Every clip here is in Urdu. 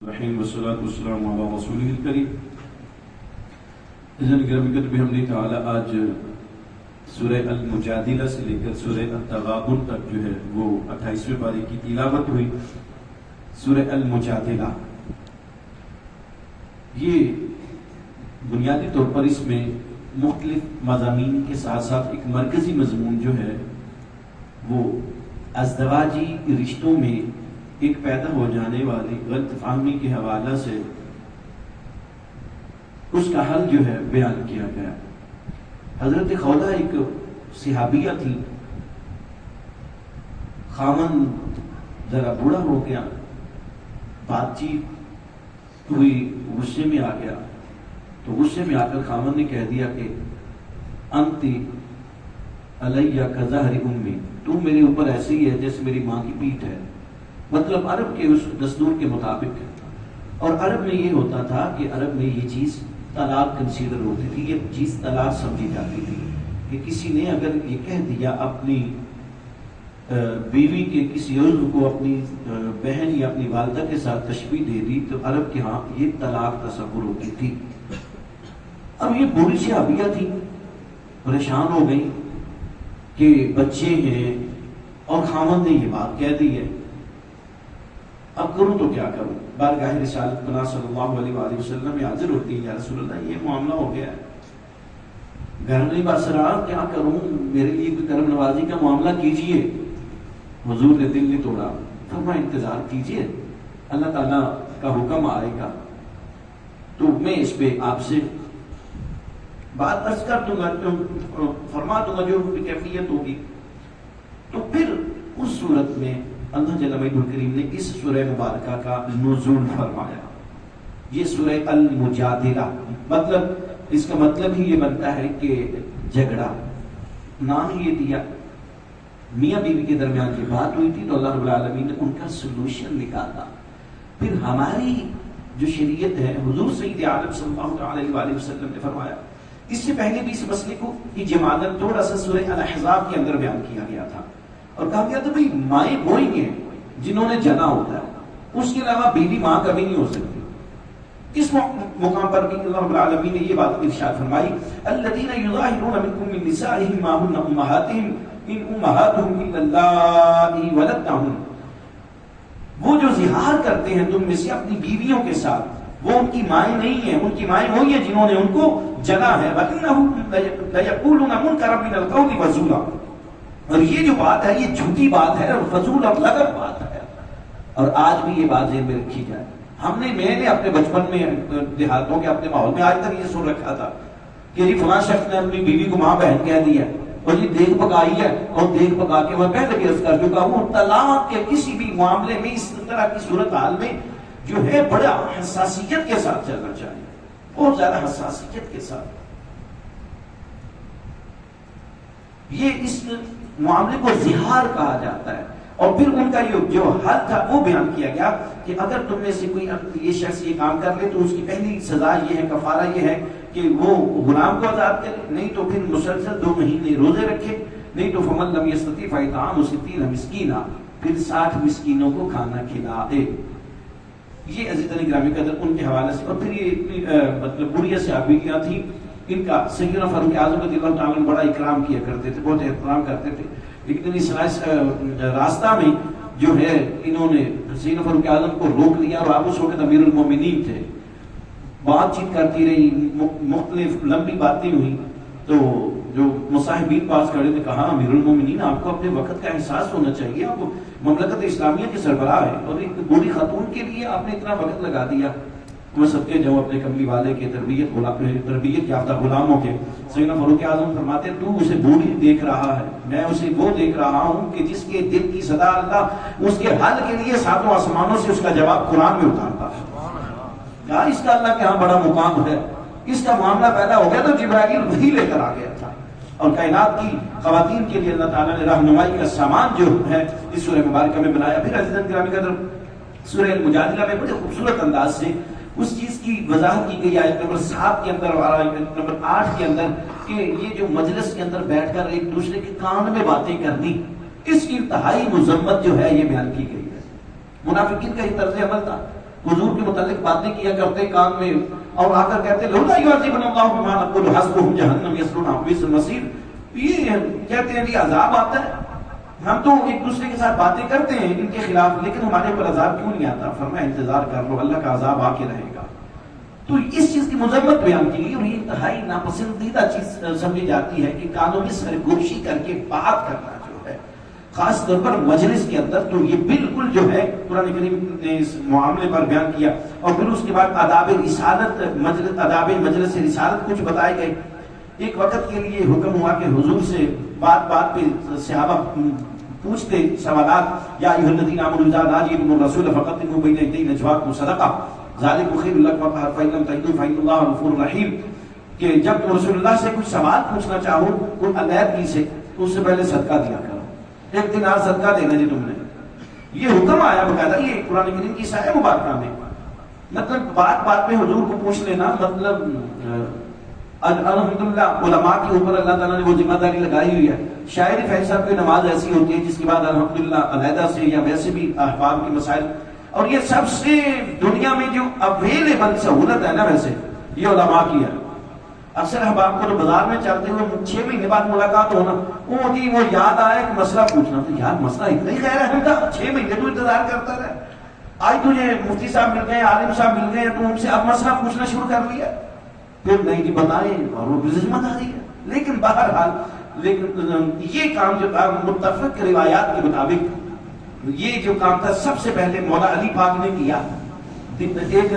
الرحیم والصلاة والسلام علی رسولہ الکریم۔ اذن گرامی کتب ہم نے تعالی آج سورہ المجادلہ سے لے کر سورہ التغابن تک جو ہے وہ 28ویں پارے کی تلاوت ہوئی۔ سورہ المجادلہ یہ بنیادی طور پر اس میں مختلف مضامین کے ساتھ ساتھ ایک مرکزی مضمون جو ہے وہ ازدواجی رشتوں میں ایک پیدا ہو جانے والی غلط فہمی کے حوالہ سے اس کا حل جو ہے بیان کیا گیا۔ حضرت خولہ ایک صحابیہ تھی، خامن ذرا بوڑھا ہو گیا، بات چیت ہوئی، غصے میں آ گیا، تو غصے میں آ کر خامن نے کہہ دیا کہ انتی علیہ کظہر امی، تو میرے اوپر ایسے ہی ہے جیسے میری ماں کی پیٹھ ہے۔ مطلب عرب کے اس دستور کے مطابق، اور عرب میں یہ ہوتا تھا کہ عرب میں یہ چیز طلاق کنسیڈر ہوتی تھی، یہ چیز طلاق سمجھی جاتی تھی کہ کسی نے اگر یہ کہہ دیا اپنی بیوی کے کسی عضو کو اپنی بہن یا اپنی والدہ کے ساتھ تشبیہ دے دی تو عرب کے ہاں یہ طلاق تصور ہوتی تھی۔ اب یہ بوڑھی صحابیہ تھی، پریشان ہو گئی کہ بچے ہیں اور خامن نے یہ بات کہہ دی ہے، اب کروں تو کیا کروں؟ بارگاہ رسالت پناہ صلی اللہ علیہ وآلہ وسلم میں حاضر ہوتی ہے، یا رسول اللہ یہ معاملہ ہو گیا ہے، گھر نہیں بسرا، کیا کروں؟ میرے لیے کوئی کرم نوازی کا معاملہ کیجئے۔ حضور نے دل نہیں توڑا، فرمایا انتظار کیجئے، اللہ تعالیٰ کا حکم آئے گا تو میں اس پہ آپ سے بات عرض کر دوں گا، فرما دوں گا جو کیفیت ہوگی۔ تو پھر اس صورت میں اللہ جل مجدہ الکریم نے اس سورہ مبارکہ کا نزول فرمایا۔ یہ سورہ المجادلہ، مطلب اس کا مطلب ہی یہ بنتا ہے کہ جھگڑا، نام یہ دیا۔ میاں بیوی کے درمیان کی بات ہوئی تھی تو اللہ رب العالمین نے ان کا سلوشن نکالا۔ پھر ہماری جو شریعت ہے، حضور سید عالم صلی اللہ علیہ وآلہ وسلم نے فرمایا، اس سے پہلے بھی اس مسئلے کو اجمالاً تھوڑا سا سورہ الاحزاب کے اندر بیان کیا گیا تھا، اور کہا گیا تھا بھئی مائیں وہی ہیں جنہوں نے جنا ہوتا ہے، اس کے علاوہ بیوی ماں کبھی نہیں ہو سکتی۔ اس مقام پر بھی اللہ رب العالمین نے یہ بات ارشاد فرمائی، الذین یظاہرون منکم من نسائہم ما ہن امہاتہم ان امہاتہم الا اللائی ولدنہم، وہ جو ظہار کرتے ہیں تم میں سے اپنی بیویوں کے ساتھ، وہ ان کی مائیں نہیں ہیں، ان کی مائیں وہی ہیں جنہوں نے ان کو جنا ہے۔ وَإِنَّهُمْ لَيَقُولُونَ مُنْكَرًا مِنَ الْقَوْلِ وَزُورًا، اور یہ جو بات ہے یہ جھوٹی بات ہے اور فضول اور لغو بات ہے۔ اور آج بھی یہ بات ذہن میں رکھی جائے، میں نے اپنے بچپن میں دیہاتوں کے اپنے ماحول میں آج تک یہ سن رکھا تھا کہ یہ فلاں شخص نے اپنی بیوی کو ماں بہن کہہ دیا اور یہ دیکھ پکائی ہے، اور دیکھ پکا کے میں پہلے بھی عرض کر چکا ہوں، طلاق کے کسی بھی معاملے میں اس طرح کی صورتحال میں جو ہے بڑا حساسیت کے ساتھ چلنا چاہیے، بہت زیادہ حساسیت کے ساتھ۔ یہ اس معاملے کو زہار کہا جاتا ہے، اور پھر ان کا جو حل تھا وہ بیان کیا گیا کہ اگر تم میں سے کوئی یہ شخص یہ کام کر لے تو اس کی پہلی سزا یہ ہے، کفارہ یہ ہے کہ وہ غلام کو آزاد کرے، نہیں تو پھر مسلسل 2 مہینے روزے رکھے، نہیں تو فمن لم یستطع فاطعام 60 مسکینا، پھر 60 مسکینوں کو کھانا کھلا دے۔ یہ عزیزان گرامی قدر ان کے حوالے سے۔ اور پھر یہ مطلب بوڑھیاں صحابیاں تھیں، ان کا سیدنا فاروق اعظم رضی اللہ تعالیٰ بڑا اکرام کیا کرتے تھے، بہت احترام کرتے تھے۔ ایک دن اس راستہ میں جو ہے انہوں نے سیدنا فاروق اعظم کو روک لیا، اور آپ اس وقت امیر المومنین تھے، بات چیت کرتی رہی، مختلف لمبی باتیں ہوئی، تو جو مصاحبین پاس کھڑے تھے کہا امیر المومنین آپ کو اپنے وقت کا احساس ہونا چاہیے، آپ مملکت اسلامیہ کے سربراہ ہیں اور ایک بوڑھی خاتون کے لیے آپ نے اتنا وقت لگا دیا۔ میں صدقے جاؤں اپنے کملی والے کے تربیت یافتہ غلاموں کے۔ سیدنا فاروق اعظم فرماتے تو اسے بوڑھی دیکھ رہا ہے، میں اسے وہ دیکھ رہا ہوں کہ جس کے دل کی صدا اللہ اس کے حل کے لیے 7 آسمانوں سے اس کا جواب قرآن میں اتارتا ہے۔ کیا اس کا اللہ کے ہاں بڑا مقام ہے؟ اس کا معاملہ پیدا ہو گیا تو جبرائیل وہی لے کر آ گیا تھا، اور کائنات کی خواتین کے لیے اللہ تعالیٰ نے رہنمائی کا سامان جو ہے اس سورہ مبارکہ میں بنایا۔ پھر عزیزان گرامی قدر سورہ المجادلہ میں بڑے خوبصورت انداز سے اس چیز کی وضاحت کی گئی آیت نمبر 7 کے اندر اور آیت نمبر 8 کے اندر کہ یہ جو مجلس کے اندر بیٹھ کر ایک دوسرے کے کان میں باتیں کرنی، اس کی انتہائی مذمت جو ہے یہ بیان کی گئی ہے۔ منافقین کا یہ طرز عمل تھا حضور کے متعلق باتیں کیا کرتے کان میں اور آ کر کہتے لولا یعذبنا اللہ بما نقول حسبهم جہنم یصلونها بئس المصیر. یہ کہتے ہیں یہ عذاب آتا ہے، ہم تو ایک دوسرے کے ساتھ باتیں کرتے ہیں ان کے خلاف، لیکن ہمارے اوپر عذاب کیوں نہیں آتا؟ فرمایا انتظار کر لو، اللہ کا عذاب آ کے رہے گا. تو اس چیز کی مذمت بیان کی گئی اور یہ انتہائی ناپسندیدہ چیز سمجھی جاتی ہے کہ کانوں میں سرگوشی کر کے بات کرنا جو ہے، خاص طور پر مجلس کے اندر، تو یہ بالکل جو ہے قرآن کریم نے اس معاملے پر بیان کیا. اور پھر اس کے بعد آداب رسالت، آداب مجلس رسالت کچھ بتائے گئے. ایک وقت کے لیے حکم ہوا کہ حضور سے بات بات پہ صحابہ پوچھتے سوالات، یا ایھا الذین آمنوا اذا ناجیتم الرسول فقدموا بین یدی نجواکم صدقہ ذالکم خیر لکم وأطہر فإن لم تجدوا فإن اللہ غفور رحیم. کہ جب تم رسول اللہ سے کچھ سوال پوچھنا چاہو کوئی علیحدگی سے، تو اس سے پہلے صدقہ دیا کرو، ایک دن آج صدقہ دینا جی تم نے. یہ حکم آیا باقاعدہ، یہ قرآن کریم کی سایہ مبارکہ میں. مطلب بات بات پہ حضور کو پوچھ لینا، مطلب الحمدللہ علماء کے اوپر اللہ تعالیٰ نے وہ ذمہ داری لگائی ہوئی ہے. شاعری فیض صاحب کی نماز ایسی ہوتی ہے جس کے بعد الحمدللہ علیحدہ سے یا ویسے بھی احباب کے مسائل، اور یہ سب سے دنیا میں جو اویلیبل سہولت ہے نا ویسے یہ علماء کی ہے. اکثر احباب کو تو بازار میں چلتے ہوئے 6 مہینے بعد ملاقات ہونا، وہ یاد آیا ایک مسئلہ پوچھنا، تو یار مسئلہ اتنا ہی خیر اہم تھا، 6 مہینے تو انتظار کرتا رہا، آج تجھے مفتی صاحب مل گئے، عالم صاحب مل گئے، تو ان سے اب مسئلہ پوچھنا شروع کر لیا، پھر نہیں جی بتائیں، اور وہ ذمہ داری ہے. لیکن بہرحال یہ کام جو تھا متفق روایات کے مطابق، یہ جو کام تھا سب سے پہلے مولا علی پاک نے کیا. ایک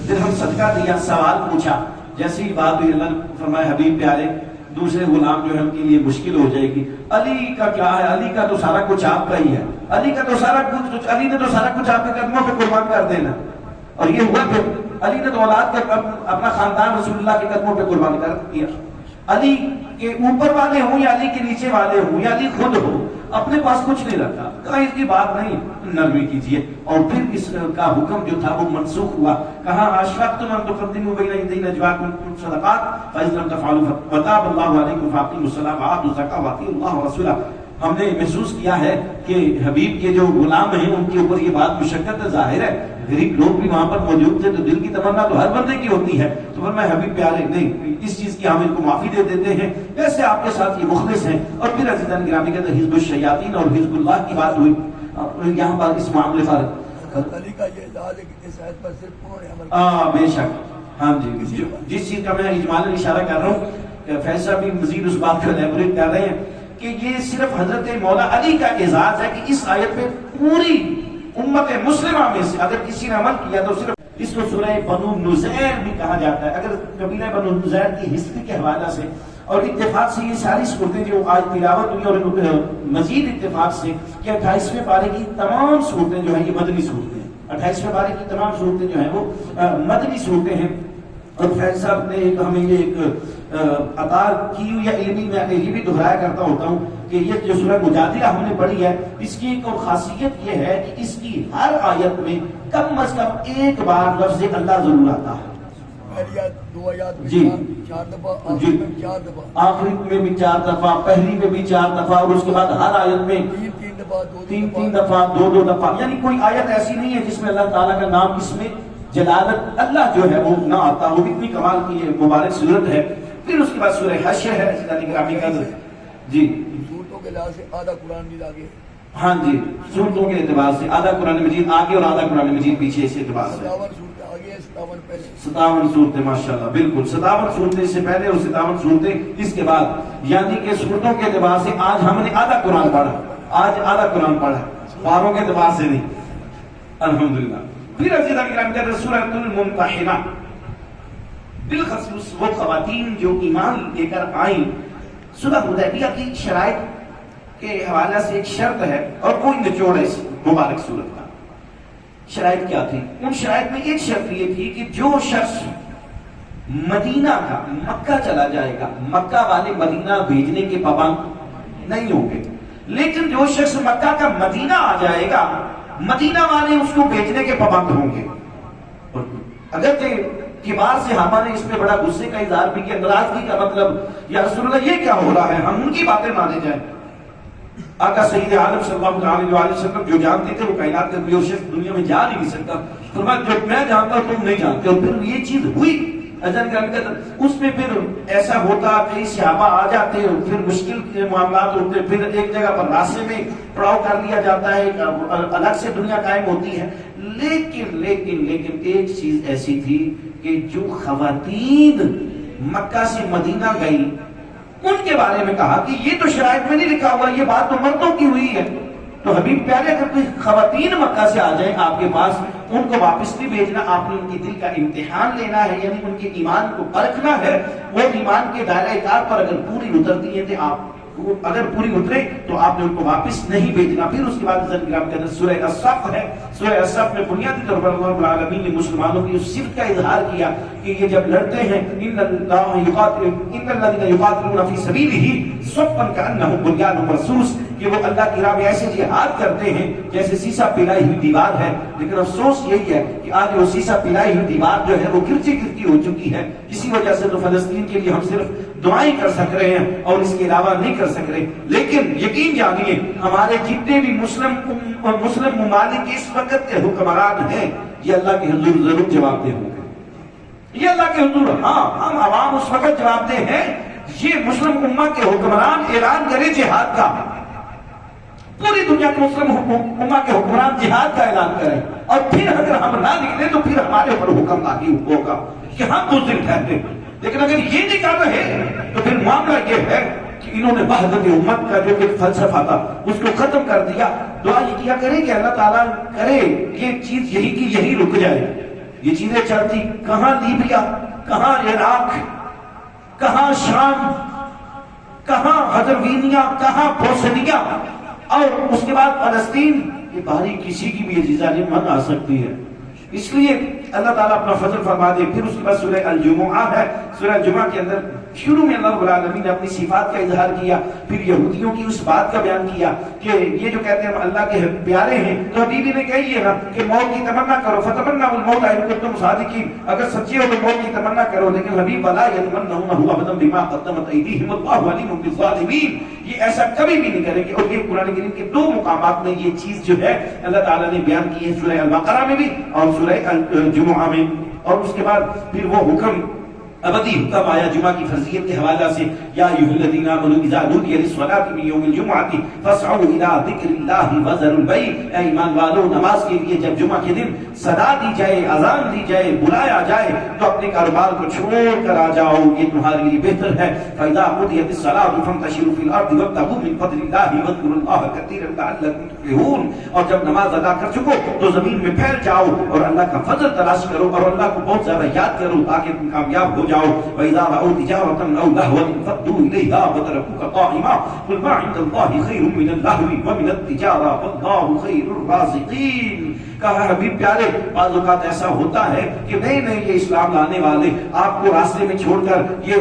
درہم صدقہ دیا، سوال پوچھا، جیسی بات ہوئی اللہ نے فرمایا حبیب پیارے دوسرے غلام جو ہے ان کے لیے مشکل ہو جائے گی. علی کا کیا ہے؟ علی کا تو سارا کچھ آپ کا ہی ہے، علی کا تو سارا کچھ، علی نے تو سارا کچھ آپ کے قدموں پہ قربان کر دینا. اور یہ ہوا پھر علی نے تو اولاد کا اپنا خاندان رسول اللہ کے قدموں پہ قربان کر دیا. علی کے اوپر والے ہوں یا علی کے نیچے والے ہوں یا علی خود ہو، اپنے پاس کچھ نہیں رکھا، کہا اس کی بات نہیں، نرمی کیجیے. اور پھر اس کا حکم جو تھا وہ منسوخ ہوا. کہا اشفقتم ان تقدموا بین یدی نجواکم صدقات فاذا لم تفعلوا فتاب اللہ علیکم فاقیموا الصلاۃ وآتوا الزکاۃ واطیعوا اللہ ورسولہ. ہم نے محسوس کیا ہے کہ حبیب کے جو غلام ہیں ان کے اوپر یہ بات مشقت ظاہر ہے، غریب لوگ بھی وہاں پر موجود تھے، تو دل کی تمنا تو ہر بندے کی ہوتی ہے. تو فرمایا حبیب پیارے نہیں، اس چیز کی ہم ان کو معافی دے دیتے ہیں، ویسے آپ کے ساتھ یہ مخلص ہیں. اور پھر عزیزان گرامی کہتے ہیں حزب الشیاطین اور حزب اللہ کی بات ہوئی. یہاں پر اس معاملے پر علی کا یہ اجازت ہے کہ اس آیت پر صرف انہوں نے عمل بے شک، ہاں جی، جس چیز کا میں اجمالاً اشارہ کر رہا ہوں، فیض صاحب بھی مزید اس بات کو ایلیبوریٹ کر رہے ہیں کہ یہ صرف حضرت مولا علی کا اعزاز ہے کہ اس آیت پہ پوری امت مسلمہ میں سے اگر کسی نے عمل کیا تو صرف اس کو سورہ بنو نذیر بھی کہا جاتا ہے. اگر قبیلہ بنو نذیر کی ہسٹری کے حوالہ سے اور اتفاق سے یہ ساری صورتیں جو آج تلاوت ہوئی اور مزید اتفاق سے کہ 28ویں پارے کی تمام صورتیں جو ہیں یہ مدنی صورتیں ہیں، 28ویں پارے کی تمام صورتیں جو ہیں وہ مدنی صورتیں ہیں. اور فیض صاحب نے ہمیں یہ ایک عطا کی ہوئی علمی، میں یہ بھی دہرایا کرتا ہوتا ہوں کہ یہ جو سورہ مجادلہ ہم نے پڑھی ہے اس کی ایک اور خاصیت یہ ہے کہ اس کی ہر آیت میں کم از کم ایک بار لفظ اللہ ضرور آتا ہے. دو آیات میں جی 4 دفعہ، آخری میں 4 دفعہ، آخری میں بھی 4 دفعہ، پہلی میں بھی 4 دفعہ، اور اس کے بعد ہر آیت میں 3 دفعہ، 3 دفعہ، 2 دفعہ. یعنی کوئی آیت ایسی نہیں ہے جس میں اللہ تعالیٰ کا نام، اس میں جلالت اللہ جو ہے وہ نہ آتا ہو. اتنی کمال کی یہ مبارک صورت ہے. پھر اس کے بعد سورہ حشر ہے گرامی کا جی، صورتوں کے لحاظ سے آدھا قرآن بھی آگے، ہاں جی، صورتوں کے اعتبار سے آدھا قرآن مجید آگے اور آدھا قرآن مجید پیچھے، اس اعتبار سے 57 صورتیں آگے، 57 پہلے، 57 صورتیں ماشاءاللہ، بالکل 57 صورتیں اس سے پہلے اور 57 صورتیں اس کے بعد. یعنی کہ صورتوں کے اعتبار سے آج ہم نے آدھا قرآن پڑھا، آج آدھا قرآن پڑھا، باروں کے اعتبار سے نہیں، الحمدللہ. پھر عزیزان کرام کہتے ہیں سورۃ الممتحنہ، بالخصوص وہ خواتین جو ایمان لے کر آئیں. صلح حدیبیہ کی شرائط کے حوالے سے ایک شرط ہے اور کوئی نچوڑ ہے اس مبارک صورت کا. شرائط کیا تھی؟ ان شرائط میں ایک شرط یہ تھی کہ جو شخص مدینہ کا مکہ چلا جائے گا، مکہ والے مدینہ بھیجنے کے پابند نہیں ہوں گے، لیکن جو شخص مکہ کا مدینہ آ جائے گا مدینہ والے اس کو بھیجنے کے پابند ہوں گے. اگر کہ کبار صحابہ نے اس میں بڑا غصے کا اظہار بھی کیا، ناراضگی کا مطلب یا رسول اللہ یہ کیا ہو رہا ہے، ہم ان کی باتیں مانے جائیں. آقا سید عالم صلی اللہ علیہ وسلم جو جانتے تھے وہ کائنات کا کوئی اور شخص دنیا میں جا نہیں سکتا، فرمایا جو میں جانتا ہوں تم نہیں جانتے. اور پھر یہ چیز ہوئی. اس میں پھر ایسا ہوتا کئی صحابہ آ جاتے اور پھر مشکل کے معاملات ہوتے, پھر ایک جگہ پر راستے میں پڑاؤ کر لیا جاتا ہے, الگ سے دنیا قائم ہوتی ہے. لیکن ایک چیز ایسی تھی کہ جو خواتین مکہ سے مدینہ گئی ان کے بارے میں کہا کہ یہ تو شرائط میں نہیں لکھا ہوا, یہ بات تو مردوں کی ہوئی ہے. تو حبیب پیارے اگر کوئی خواتین مکہ سے آ جائیں آپ کے پاس, ان کو واپس نہیں بھیجنا, آپ نے ان کے دل کا امتحان لینا ہے, یعنی ان کے ایمان کو پرکھنا ہے. وہ ایمان کے دائرہ کار پر اگر پوری اترتی ہے تو آپ اگر پوری اترے تو آپ نے ان کو واپس نہیں بھیجنا. پھر اس کے بعد کرام کے اندر سورہ الصف ہے. سورہ الصف میں بنیادی طور پر اللہ رب العالمین نے مسلمانوں کی اس صفت کا اظہار کیا کہ یہ جب لڑتے ہیں ان الذین یقاتلون فی سبیلہ صفا کأنهم بنیان مرصوص, کہ وہ اللہ کی راہ میں ایسے جہاد کرتے ہیں جیسے سیسا پلائی ہوئی دیوار ہے. لیکن افسوس یہی ہے کہ آج وہ سیسا پلائی ہوئی دیوار جو ہے وہ گرتی ہو چکی ہے. اسی وجہ سے تو فلسطین کے لیے ہم صرف دعائیں کر سک رہے ہیں اور اس کے علاوہ نہیں کر سک رہے. لیکن یقین جانیے ہمارے جتنے بھی مسلم ممالک اس وقت کے حکمران ہیں یہ اللہ کے حضور ضرور جواب دہ ہوں گے. یہ اللہ کے حضور, ہاں ہم عوام اس وقت جواب دہ ہیں. یہ مسلم امہ کے حکمران اعلان کرے جہاد کا, پوری دنیا کے مسلم امہ کے حکمران جہاد کا اعلان کریں, اور پھر اگر ہم نہ نکلیں تو پھر ہمارے اوپر حکم لاگو ہوگا کہ ہم بزدل ٹھہرتے ہیں. لیکن اگر یہ نہیں کر رہے تو پھر معاملہ یہ ہے کہ انہوں نے وحدت امت کا جو ایک فلسفہ تھا اس کو ختم کر دیا. دعا یہ کیا کریں کہ اللہ تعالیٰ کرے یہ چیز یہی کی یہی رک جائے. یہ چیزیں چلتی کہاں لیبیا, کہاں عراق, کہاں شام, کہاں حضروینیا, کہاں بوسنیا, اور اس کے بعد فلسطین. یہ باری کسی کی بھی عزیزہ نہیں من آ سکتی ہے. اس لیے اللہ تعالیٰ اپنا فضل فرما دے. پھر اس کے بعد سورہ الجمعہ ہے. سورہ جمعہ کے اندر شروع میں اللہ رب العالمین نے اپنی صفات کا اظہار کیا, پھر یہودیوں کی اس بات کا بیان کیا کہ یہ جو کہتے ہیں ہم اللہ کے پیارے ہیں, تو حبیبی نے کہی ہے نا کہ موت کی تمنا کرو, فتمنوا الموت ان کنتم صادقین, اگر سچے ہو تو موت کی تمنا کرو. لیکن حبیب ولا یتمنونه ابدا بما قدمت ایدیہم واللہ علیم بالظالمین, یہ ایسا کبھی بھی نہیں کریں گے. اور یہ قرآن کریم کے دو مقامات میں یہ چیز جو ہے اللہ تعالیٰ نے بیان کی ہے, سورہ البقرہ میں بھی اور سورہ الجمعہ میں. اور اس کے بعد پھر وہ حکم ابدی حکم آیا جمعہ کی فرضیت کے حوالہ سے, یا ایھا الذین آمنوا اذا نودی للصلاۃ من یوم الجمعۃ فاسعوا الی ذکر اللہ وذروا البیع, اے ایمان والو نماز کے لیے جب جمعہ کے دن صدا دی جائے, اذان دی جائے, بلایا جائے تو اپنے کاروبار کو چھوڑ کر آ جاؤ, یہ تمہارے لیے بہتر ہے. فاذا قضیت الصلاۃ فانتشروا فی الارض وابتغوا من فضل اللہ واذکروا اللہ کثیرا لعلکم تفلحون, اور جب نماز ادا کر چکو تو زمین میں پھیل جاؤ اور اللہ کا فضل تلاش کرو اور اللہ کو بہت زیادہ یاد کرو تاکہ تم کامیاب ہو جاؤ. وَإِذَا رَأَوْا تِجَارَةً أَوْ لَهْوًا انفَضُّوا إِلَيْهَا وَتَرَكُوكَ قَائِمًا قُلْ مَا عِندَ اللَّهِ خَيْرٌ مِّنَ اللَّهْوِ وَمِنَ التِّجَارَةِ وَاللَّهُ خَيْرُ الرَّازِقِينَ. کہا حبیب پیارے بعض اوقات ایسا ہوتا ہے کہ نہیں یہ اسلام لانے والے آپ کو راستے میں چھوڑ کر یہ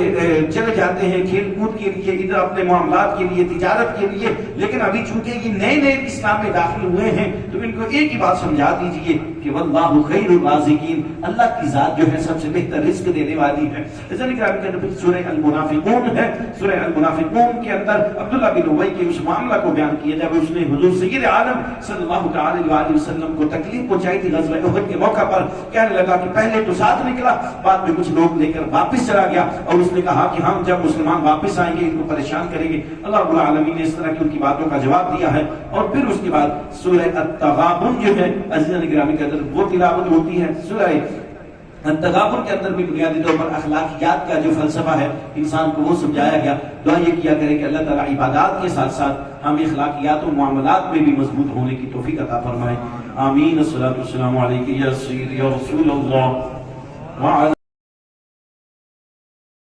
چلے جاتے ہیں کھیل کود کے لیے, ادھر اپنے معاملات کے لیے, تجارت کے لیے. لیکن ابھی چونکہ یہ نئے اسلام میں داخل ہوئے ہیں تو ان کو ایک ہی بات سمجھا دیجئے کہ واللہ خیر الرازقین, اللہ کی ذات جو ہے سب سے بہتر رزق دینے والی ہے. سورہ المنافقون ہے. سورہ المنافقون کے اندر عبداللہ بن ابی کے اس معاملہ کو بیان کیا جب اس نے حضور سید عالم صلی اللہ تعالی علیہ وسلم کو تکلیف پہنچائی تھی غزوہ احد کے موقع پر. کہنے لگا کہ پہلے تو ساتھ نکلا, بعد میں کچھ لوگ لے کر واپس چلا گیا, اور اس نے کہا کہ ہم جب مسلمان واپس آئیں گے ان کو پریشان کریں گے. اللہ رب العالمین نے اس طرح کی ان کی باتوں کا جواب دیا ہے. اور پھر اس کے بعد سورہ التغابن جو ہے عزیزان گرامی کے اندر وہ تلاوت ہوتی ہے. سورہ التغابن کے اندر بھی بنیادی طور پر اخلاقیات کا جو فلسفہ ہے انسان کو وہ سمجھایا گیا. دعا یہ کیا کرے کہ اللہ تعالیٰ عبادات کے ساتھ ساتھ ہم اخلاقیات و معاملات میں بھی مضبوط ہونے کی توفیق عطا فرمائے. آمین. الصلاۃ والسلام علیک یا سیدی یا رسول اللہ.